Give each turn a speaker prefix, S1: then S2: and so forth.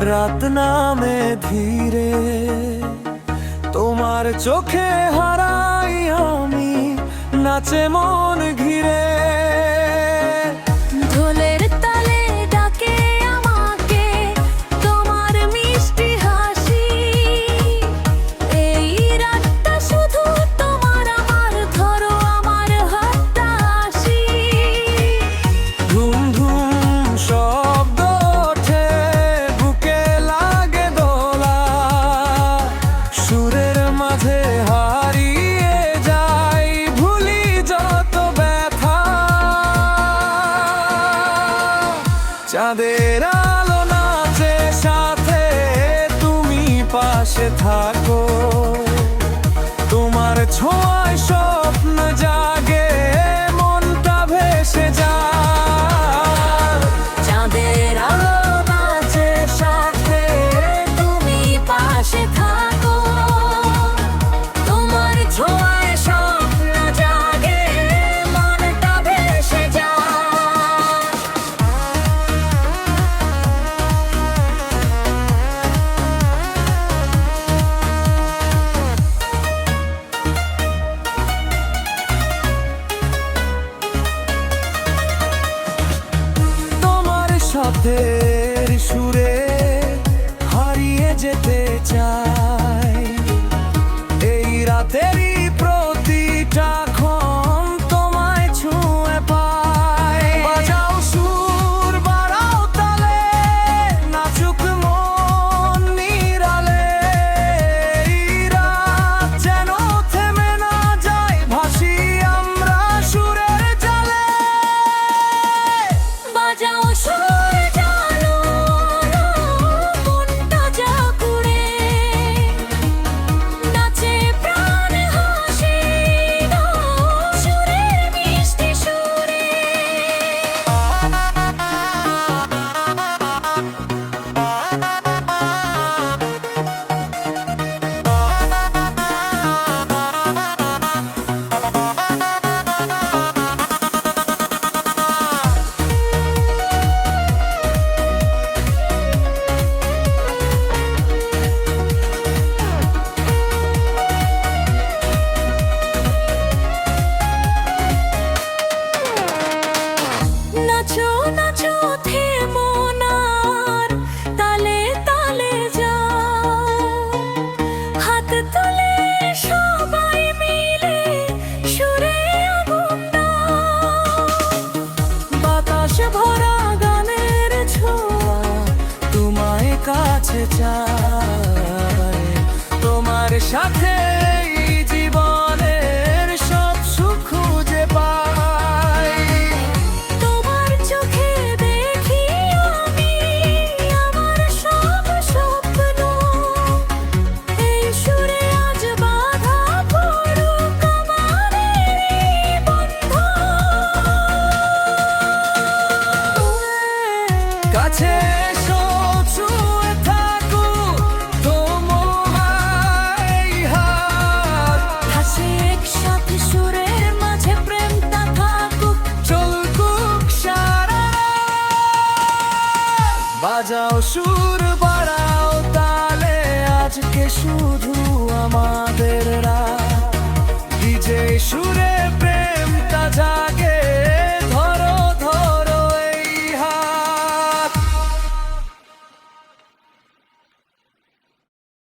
S1: রাত নামে ধীরে, তোমার চোখে হারাই আমি, নাচে মন ঘিরে।
S2: ঢোলের তালে ডাকে আমাকে তোমার মিষ্টি হাসি, এই রাতটা শুধু তোমার আমার, ধরো আমার হাতটা আসি।
S1: ধুম ধুম শব্দ ওঠে, বুকে লাগে দোলা, সুরের মাঝে হারিয়ে যাই, ভুলি যত ব্যথা। চাঁদের আলো নাচে সাথে, তুমি পাশে থাকো, তোমার ছোঁয়ায় স্বপ্ন জাগে, মনটা ভেসে যায়।
S2: চাঁদের আলো নাচে সাথে, তুমি পাশে থাকো, তোমার ছোঁয়ায় স্বপ্ন জাগে, মনটা ভেসে যায়।
S1: তোমার শব্দের সুরে হারিয়ে যেতে চাই, এই রাতেরই প্রতিটা ক্ষণ তোমায় ছুঁয়ে পাই। বাজাও সুর, বাড়াও তালে, নাচুক মন নিরালে, এই রাত যেন থেমে না যায়, ভাসি আমরা সুরের জালে।
S2: বাজাও সুর জানো না, মনটা জাগুড়ে, নাচে প্রাণ হাসি না, সুরের মিষ্টি সুরে। নাচো নাচো থেমো না আর, তালে তালে যাও, হাত তুলে সবাই মিলে সুরে আগুন দাও।
S1: বাতাস ভরা গানের ছোঁয়া তোমায় কাছে চায়, তোমার সাথে এই জীবনের সব সুখ খুঁজে পাই।
S2: তোমার চোখে দেখি আমি আমার সব স্বপ্ন, এই সুরে আজ বাঁধা পড়ুক আমার এই বন্ধন।
S1: কাছে এসো, ছুঁয়ে থাকো তোমায় হাত,
S2: হাসি একসাথে সুরের মাঝে প্রেমটা থাকুক,
S1: চলকুক সারা রাত। বাজাও সুর, বাড়াও তালে, আজকে শুধু আমাদের রাত, ডিজে সুরে প্রেমটা যায়।